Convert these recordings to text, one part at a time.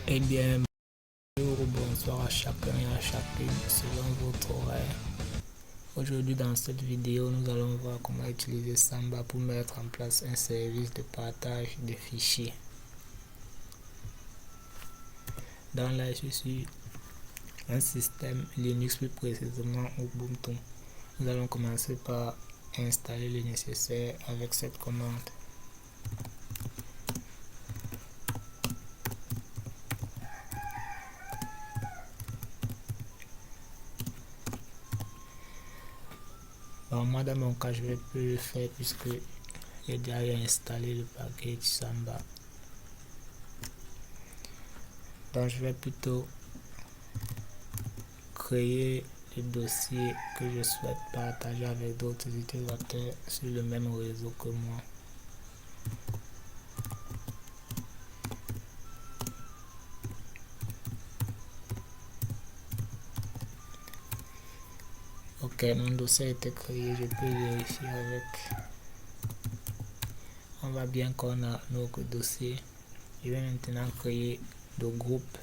Eh bien, bonjour ou bonsoir à chacun et à chacune selon votre horaire. Aujourd'hui, dans cette vidéo, nous allons voir comment utiliser Samba pour mettre en place un service de partage de fichiers. Dans là, je suis un système Linux, plus précisément Ubuntu. Nous allons commencer par installer le nécessaire avec cette commande. Bon, moi dans mon cas je vais plus le faire puisque j'ai déjà installé le package Samba. Donc je vais plutôt créer le dossier que je souhaite partager avec d'autres utilisateurs sur le même réseau que moi. Ok, mon dossier a été créé, je peux vérifier avec. On voit bien qu'on a notre dossier. Je vais maintenant créer le groupe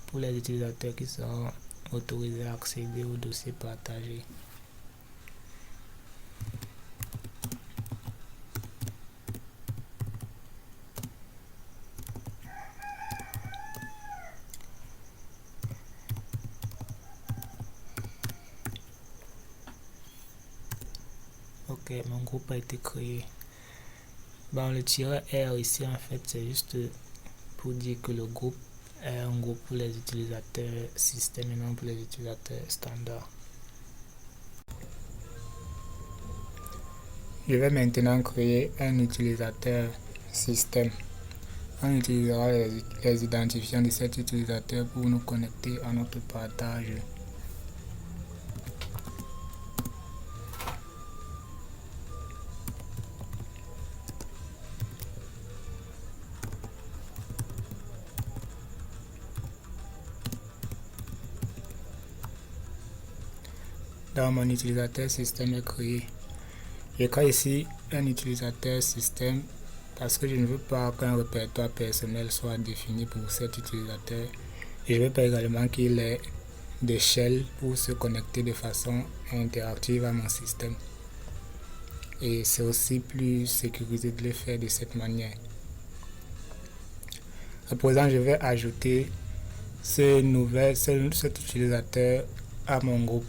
pour les utilisateurs qui seront autorisés à accéder au dossier partagé. Ok, mon groupe a été créé. Bon, le tiret R ici en fait c'est juste pour dire que le groupe est un groupe pour les utilisateurs système et non pour les utilisateurs standards. Je vais maintenant créer un utilisateur système. On utilisera les identifiants de cet utilisateur pour nous connecter à notre partage. Dans mon utilisateur système est créé. Je crée ici un utilisateur système parce que je ne veux pas qu'un répertoire personnel soit défini pour cet utilisateur. Et je veux pas également qu'il ait des shells pour se connecter de façon interactive à mon système. Et c'est aussi plus sécurisé de le faire de cette manière. À présent, je vais ajouter cet utilisateur à mon groupe.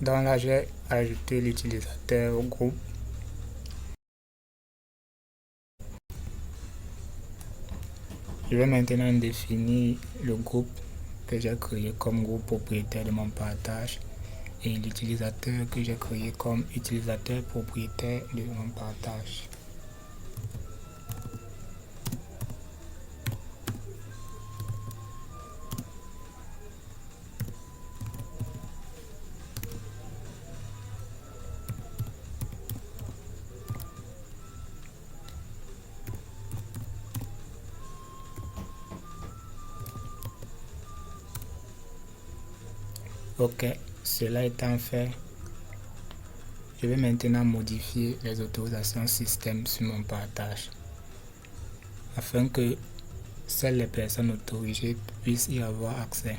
Dans là, j'ai ajouté l'utilisateur au groupe. Je vais maintenant définir le groupe que j'ai créé comme groupe propriétaire de mon partage et l'utilisateur que j'ai créé comme utilisateur propriétaire de mon partage. Ok, cela étant fait, je vais maintenant modifier les autorisations système sur mon partage afin que seules les personnes autorisées puissent y avoir accès.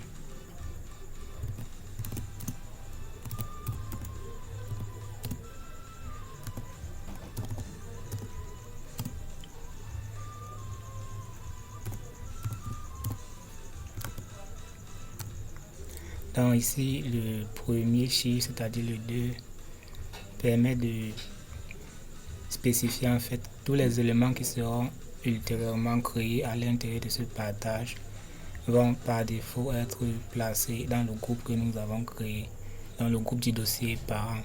Donc ici, le premier chiffre, c'est-à-dire le 2, permet de spécifier en fait tous les éléments qui seront ultérieurement créés à l'intérieur de ce partage vont par défaut être placés dans le groupe que nous avons créé, dans le groupe du dossier parent.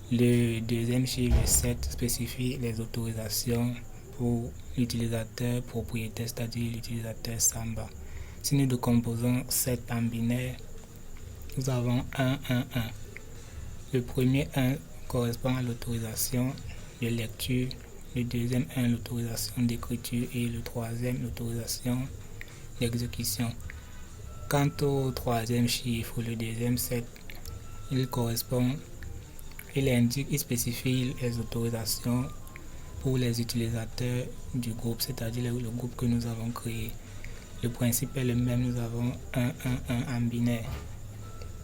Le deuxième chiffre 7 spécifie les autorisations pour l'utilisateur propriétaire, c'est-à-dire l'utilisateur Samba. Si nous décomposons 7 en binaire, nous avons 1, 1, 1. Le premier 1 correspond à l'autorisation de lecture, le deuxième 1 l'autorisation d'écriture et le troisième l'autorisation d'exécution. Quant au troisième chiffre, le deuxième 7, il spécifie les autorisations pour les utilisateurs du groupe, c'est-à-dire le groupe que nous avons créé. Le principe est le même, nous avons 1, 1, 1 en binaire.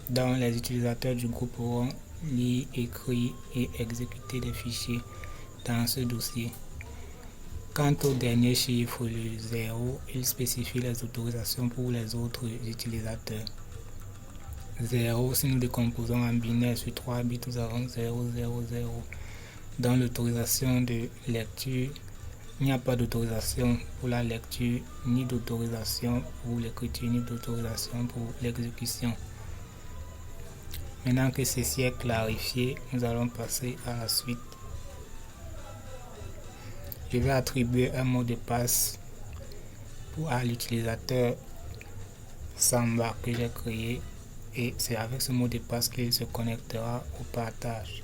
Donc les utilisateurs du groupe pourront lire, écrire et exécuter des fichiers dans ce dossier. Quant au dernier chiffre, le 0, il spécifie les autorisations pour les autres utilisateurs. 0, si nous décomposons en binaire sur 3 bits, nous avons 0, 0, 0. Dans l'autorisation de lecture, il n'y a pas d'autorisation pour la lecture, ni d'autorisation pour l'écriture, ni d'autorisation pour l'exécution. Maintenant que ceci est clarifié, nous allons passer à la suite. Je vais attribuer un mot de passe à l'utilisateur Samba que j'ai créé et c'est avec ce mot de passe qu'il se connectera au partage.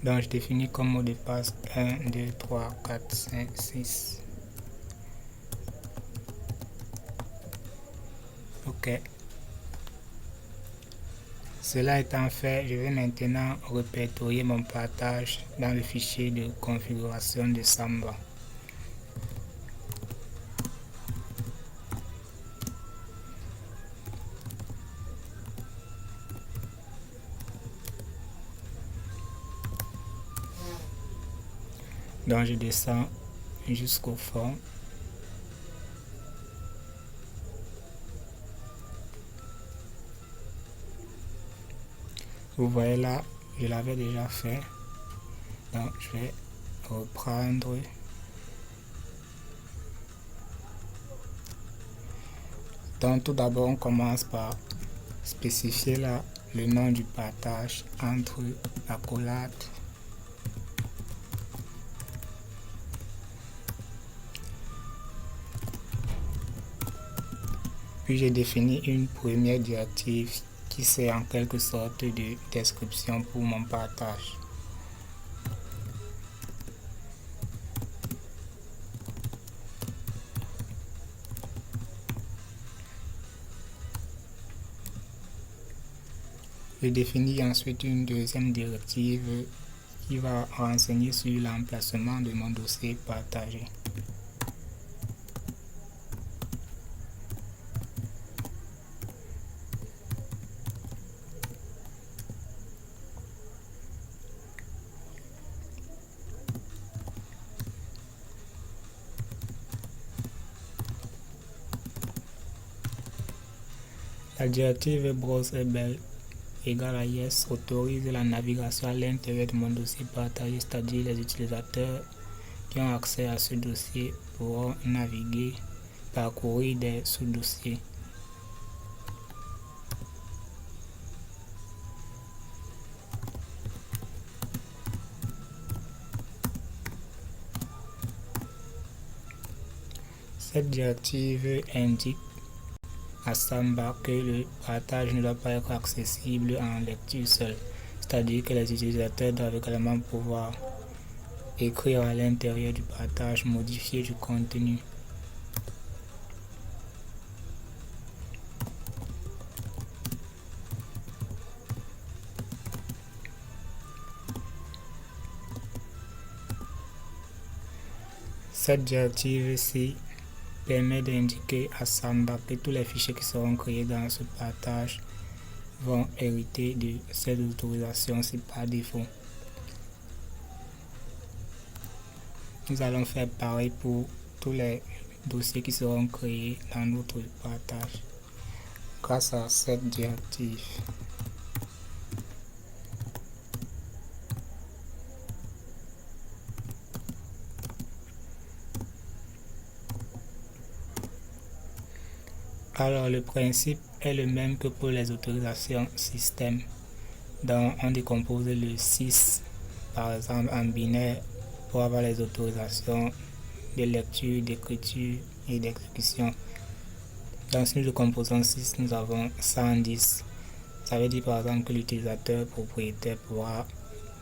Donc je définis comme mot de passe 1, 2, 3, 4, 5, 6. OK. Cela étant fait, je vais maintenant répertorier mon partage dans le fichier de configuration de Samba. Donc je descends jusqu'au fond. Vous voyez là, je l'avais déjà fait. Donc je vais reprendre. Donc tout d'abord on commence par spécifier là le nom du partage entre accolades. Puis j'ai défini une première directive qui sert en quelque sorte de description pour mon partage. Je définis ensuite une deuxième directive qui va renseigner sur l'emplacement de mon dossier partagé. La directive browsable égale à yes autorise la navigation à l'intérieur de mon dossier partagé, c'est-à-dire les utilisateurs qui ont accès à ce dossier pourront naviguer, parcourir des sous-dossiers. Cette directive indique à Samba que le partage ne doit pas être accessible en lecture seule, c'est-à-dire que les utilisateurs doivent également pouvoir écrire à l'intérieur du partage, modifier du contenu. Cette directive-ci permet d'indiquer à Samba que tous les fichiers qui seront créés dans ce partage vont hériter de cette autorisation-ci par défaut. Nous allons faire pareil pour tous les dossiers qui seront créés dans notre partage grâce à cette directive. Alors le principe est le même que pour les autorisations système. Donc on décompose le 6 par exemple en binaire pour avoir les autorisations de lecture, d'écriture et d'exécution. Dans celui de composant 6, nous avons 110. Ça veut dire par exemple que l'utilisateur propriétaire pourra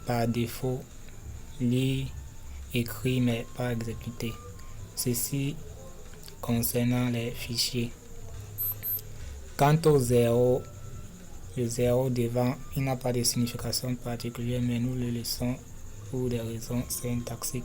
par défaut lire, écrire mais pas exécuter. Ceci concernant les fichiers. Quant au 0, le 0 devant, il n'a pas de signification particulière, mais nous le laissons pour des raisons syntaxiques.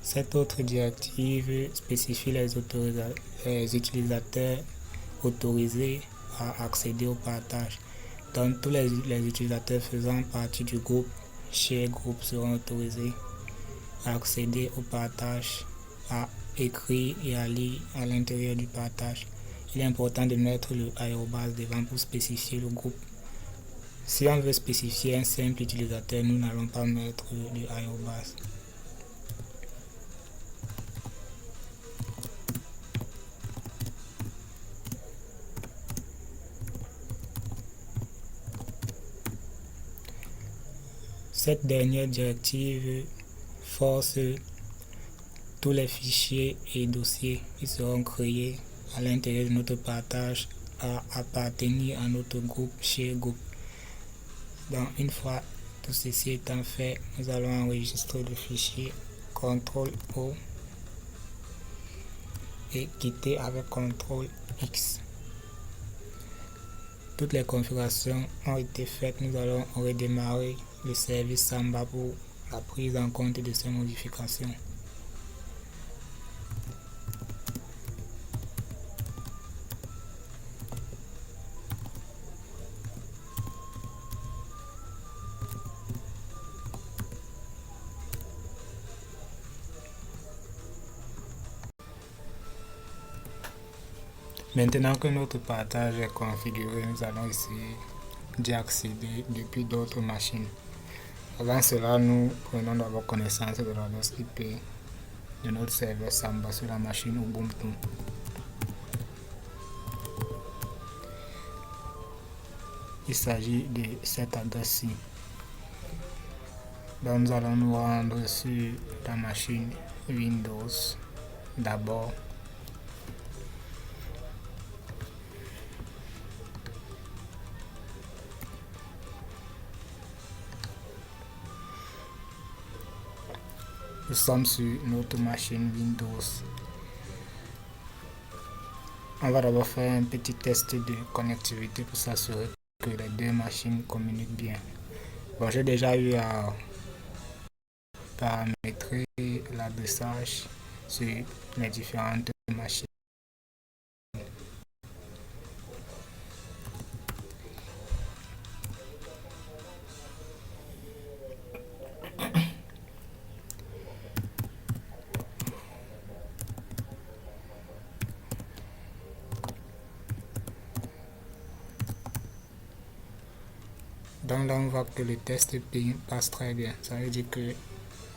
Cette autre directive spécifie les utilisateurs autorisés à accéder au partage. Donc tous les utilisateurs faisant partie du groupe Share Group seront autorisés à accéder au partage, à écrire et à lire à l'intérieur du partage. Il est important de mettre le arrobase devant pour spécifier le groupe. Si on veut spécifier un simple utilisateur, nous n'allons pas mettre le arrobase. Cette dernière directive force tous les fichiers et dossiers qui seront créés à l'intérieur de notre partage à appartenir à notre groupe Share Group. Donc une fois tout ceci étant fait, nous allons enregistrer le fichier CTRL-O et quitter avec CTRL-X. Toutes les configurations ont été faites. Nous allons redémarrer le service Samba pour la prise en compte de ces modifications. Maintenant que notre partage est configuré, nous allons essayer d'y accéder depuis d'autres machines. Avant cela, nous prenons d'abord connaissance de l'adresse IP de notre serveur Samba sur la machine Ubuntu. Il s'agit de cette adresse-ci. Donc nous allons nous rendre sur la machine Windows d'abord. Nous sommes sur notre machine Windows. On va d'abord faire un petit test de connectivité pour s'assurer que les deux machines communiquent bien. Bon, j'ai déjà eu à paramétrer l'adressage sur les différentes machines. Donc là, on voit que le test ping passe très bien. Ça veut dire que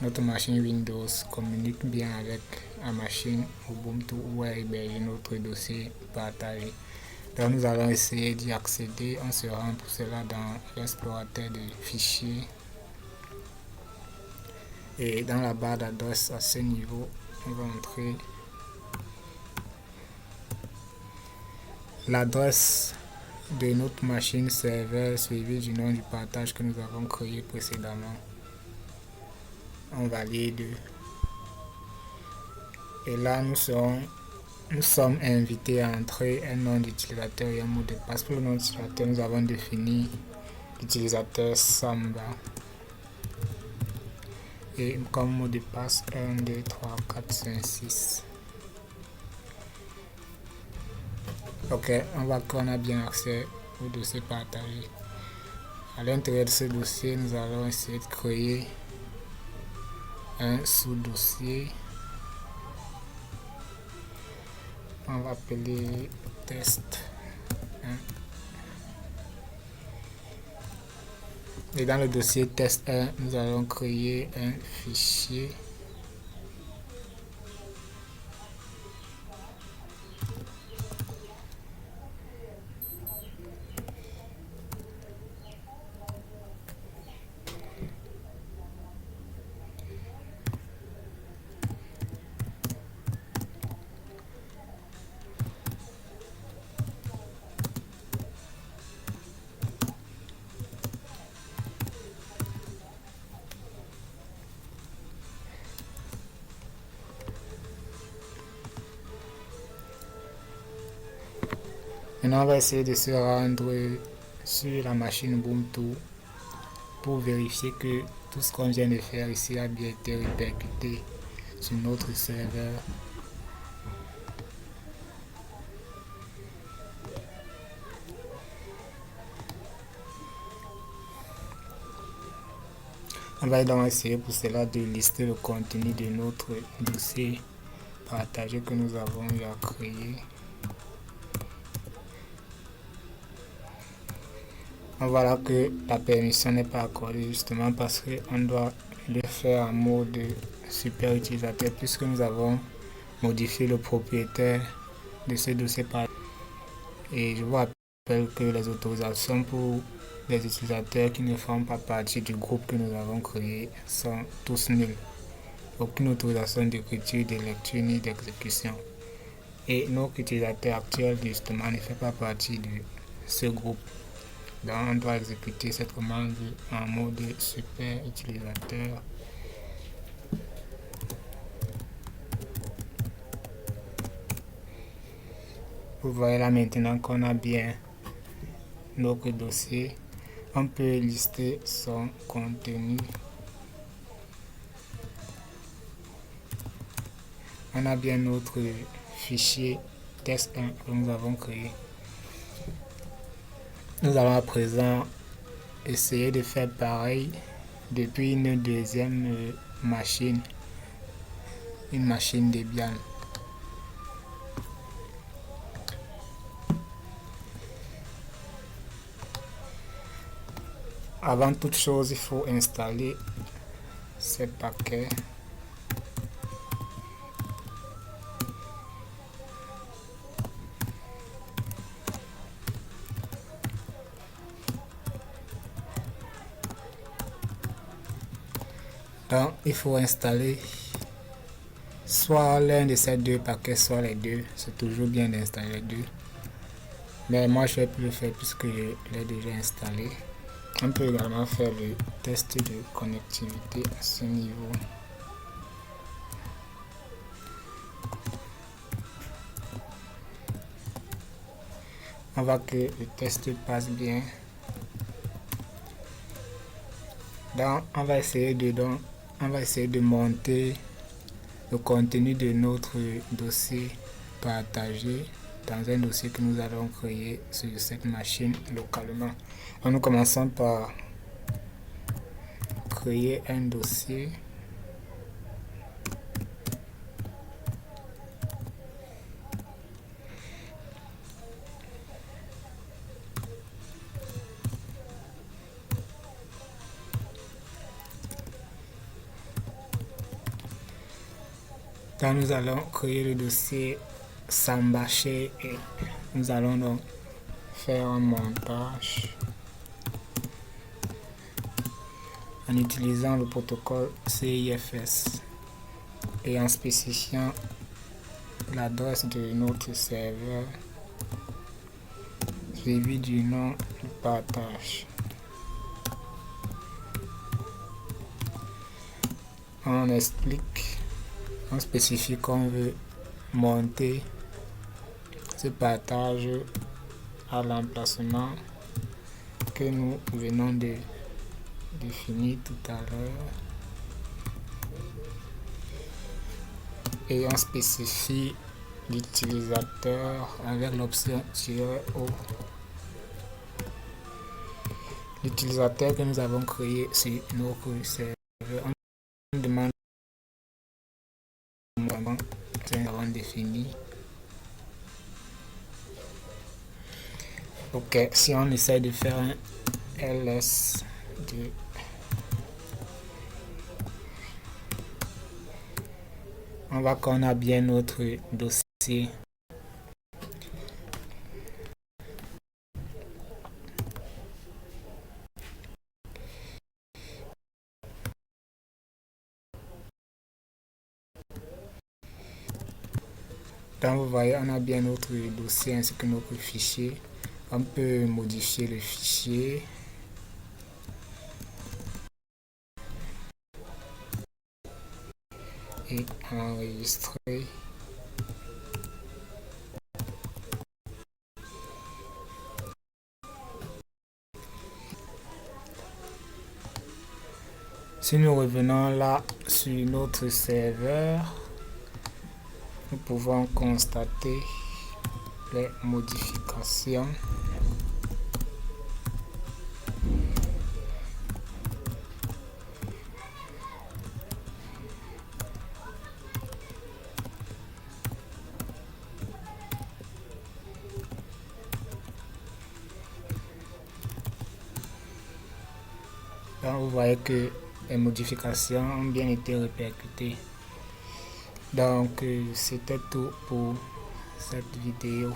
notre machine Windows communique bien avec la machine Ubuntu où est hébergé notre dossier partagé. Donc nous allons essayer d'y accéder. On se rend pour cela dans l'explorateur de fichiers. Et dans la barre d'adresse à ce niveau, on va entrer l'adresse de notre machine serveur suivi du nom du partage que nous avons créé précédemment. On valide et là nous sommes invités à entrer un nom d'utilisateur et un mot de passe. Pour le nom d'utilisateur, nous avons défini l'utilisateur Samba et comme mot de passe 1, 2, 3, 4, 5, 6. Ok, on voit qu'on a bien accès au dossier partagé. À l'intérieur de ce dossier, nous allons essayer de créer un sous-dossier. On va appeler test 1. Et dans le dossier test 1, nous allons créer un fichier Maintenant, on va essayer de se rendre sur la machine Ubuntu pour vérifier que tout ce qu'on vient de faire ici a bien été répercuté sur notre serveur. On va donc essayer pour cela de lister le contenu de notre dossier partagé que nous avons eu à créer. On voit que la permission n'est pas accordée justement parce qu'on doit le faire en mode super utilisateur puisque nous avons modifié le propriétaire de ce dossier partagé. Et je vous rappelle que les autorisations pour les utilisateurs qui ne font pas partie du groupe que nous avons créé sont tous nuls. Aucune autorisation d'écriture, de lecture ni d'exécution. Et notre utilisateur actuel justement ne fait pas partie de ce groupe. Donc on doit exécuter cette commande en mode super utilisateur. Vous voyez là maintenant qu'on a bien notre dossier. On peut lister son contenu. On a bien notre fichier test1 que nous avons créé. Nous allons à présent essayer de faire pareil depuis une deuxième machine, une machine Debian. Avant toute chose, il faut installer ces paquets. Donc, il faut installer soit l'un de ces deux paquets, soit les deux. C'est toujours bien d'installer les deux. Mais moi, je vais plus le faire puisque je l'ai déjà installé. On peut également faire le test de connectivité à ce niveau. On voit que le test passe bien. Donc, on va essayer de monter le contenu de notre dossier partagé dans un dossier que nous allons créer sur cette machine localement. Donc, nous commençons par créer un dossier. Quand nous allons créer le dossier Sambaché et nous allons donc faire un montage en utilisant le protocole CIFS et en spécifiant l'adresse de notre serveur suivi du nom du partage. On explique, on spécifie qu'on veut monter ce partage à l'emplacement que nous venons de définir tout à l'heure et on spécifie l'utilisateur avec l'option "-o". L'utilisateur que nous avons créé sur notre serveur, on demande vraiment que nous avons défini. Ok, si on essaie de faire un ls de on voit qu'on a bien notre dossier. Donc vous voyez, on a bien notre dossier ainsi que notre fichier. On peut modifier le fichier. Et enregistrer. Si nous revenons là sur notre serveur, nous pouvons constater les modifications. Donc, vous voyez que les modifications ont bien été répercutées. Donc, c'était tout pour cette vidéo.